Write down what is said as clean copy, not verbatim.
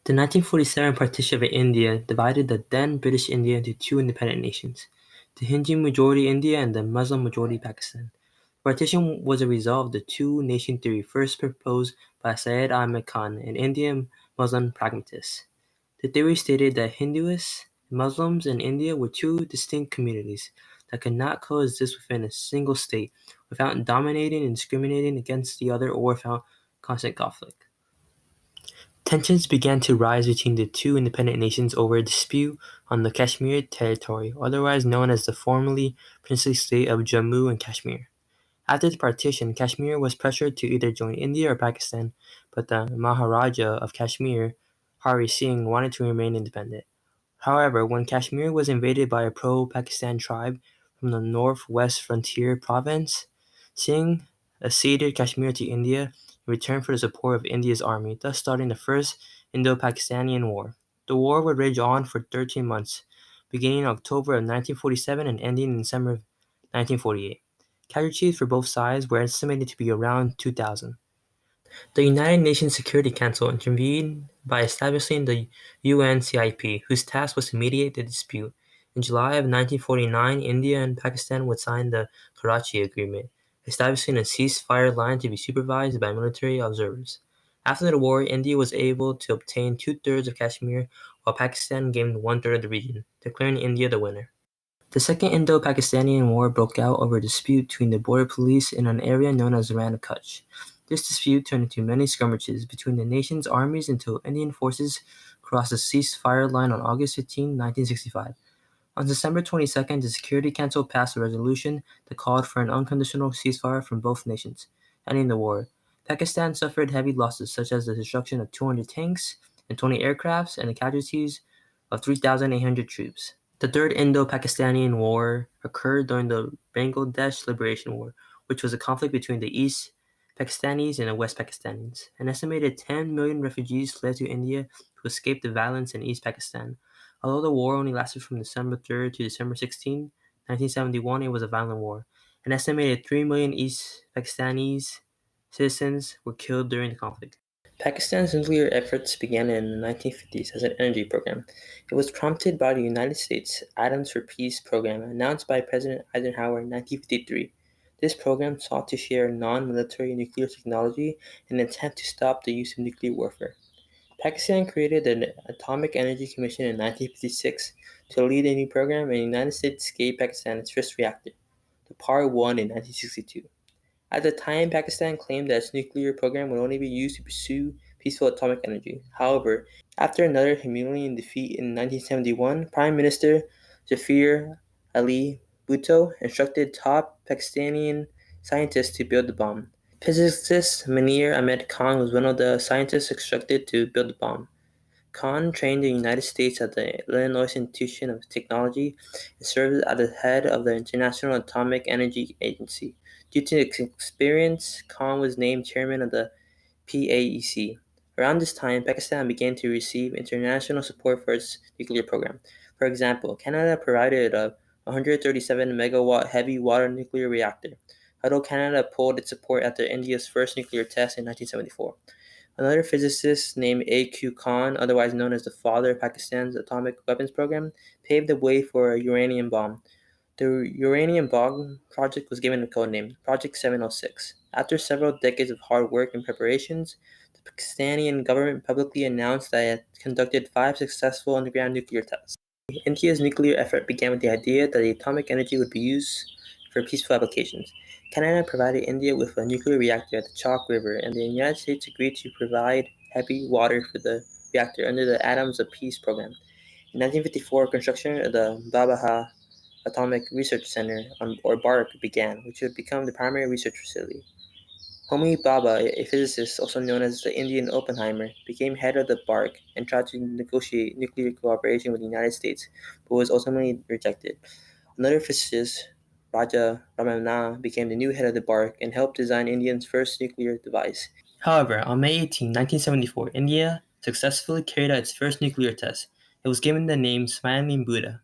The 1947 partition of India divided the then British India into two independent nations, the Hindu-majority India and the Muslim-majority Pakistan. The partition was a result of the two-nation theory first proposed by Syed Ahmad Khan, an Indian Muslim pragmatist. The theory stated that Hindus and Muslims in India were two distinct communities that could not coexist within a single state without dominating and discriminating against the other or without constant conflict. Tensions began to rise between the two independent nations over a dispute on the Kashmir territory, otherwise known as the formerly princely state of Jammu and Kashmir. After the partition, Kashmir was pressured to either join India or Pakistan, but the Maharaja of Kashmir, Hari Singh, wanted to remain independent. However, when Kashmir was invaded by a pro-Pakistan tribe from the northwest frontier province, Singh ceded Kashmir to India in return for the support of India's army, thus starting the First Indo-Pakistani War. The war would rage on for 13 months, beginning in October of 1947 and ending in December of 1948. Casualties for both sides were estimated to be around 2,000. The United Nations Security Council intervened by establishing the UNCIP, whose task was to mediate the dispute. In July of 1949, India and Pakistan would sign the Karachi Agreement, establishing a ceasefire line to be supervised by military observers. After the war, India was able to obtain two-thirds of Kashmir, while Pakistan gained one-third of the region, declaring India the winner. The Second Indo-Pakistani War broke out over a dispute between the border police in an area known as Ran of Kutch. This dispute turned into many skirmishes between the nation's armies until Indian forces crossed the ceasefire line on August 15, 1965. On December 22nd, the Security Council passed a resolution that called for an unconditional ceasefire from both nations, ending the war. Pakistan suffered heavy losses, such as the destruction of 200 tanks and 20 aircrafts and the casualties of 3,800 troops. The Third Indo-Pakistani War occurred during the Bangladesh Liberation War, which was a conflict between the East Pakistanis and the West Pakistanis. An estimated 10 million refugees fled to India to escape the violence in East Pakistan. Although the war only lasted from December 3rd to December 16, 1971, it was a violent war. An estimated 3 million East Pakistanis citizens were killed during the conflict. Pakistan's nuclear efforts began in the 1950s as an energy program. It was prompted by the United States Atoms for Peace program announced by President Eisenhower in 1953. This program sought to share non-military nuclear technology in an attempt to stop the use of nuclear warfare. Pakistan created the Atomic Energy Commission in 1956 to lead a new program, and the United States gave Pakistan its first reactor, the Par 1, in 1962. At the time, Pakistan claimed that its nuclear program would only be used to pursue peaceful atomic energy. However, after another humiliating defeat in 1971, Prime Minister Zafir Ali Bhutto instructed top Pakistani scientists to build the bomb. Physicist Munir Ahmed Khan was one of the scientists instructed to build the bomb. Khan trained in the United States at the Illinois Institute of Technology and served as the head of the International Atomic Energy Agency. Due to his experience, Khan was named chairman of the PAEC. Around this time, Pakistan began to receive international support for its nuclear program. For example, Canada provided a 137 megawatt heavy water nuclear reactor, although Canada pulled its support after India's first nuclear test in 1974. Another physicist named A.Q. Khan, otherwise known as the father of Pakistan's atomic weapons program, paved the way for a uranium bomb. The uranium bomb project was given a code name, Project 706. After several decades of hard work and preparations, the Pakistani government publicly announced that it had conducted 5 successful underground nuclear tests. India's nuclear effort began with the idea that the atomic energy would be used for peaceful applications. Canada provided India with a nuclear reactor at the Chalk River, and the United States agreed to provide heavy water for the reactor under the Atoms of Peace program. In 1954, construction of the Babha Atomic Research Center, or BARC, began, which would become the primary research facility. Homi Bhabha, a physicist also known as the Indian Oppenheimer, became head of the BARC and tried to negotiate nuclear cooperation with the United States, but was ultimately rejected. Another physicist, Raja Ramanna, became the new head of the BARC and helped design India's first nuclear device. However, on May 18, 1974, India successfully carried out its first nuclear test. It was given the name Smiling Buddha.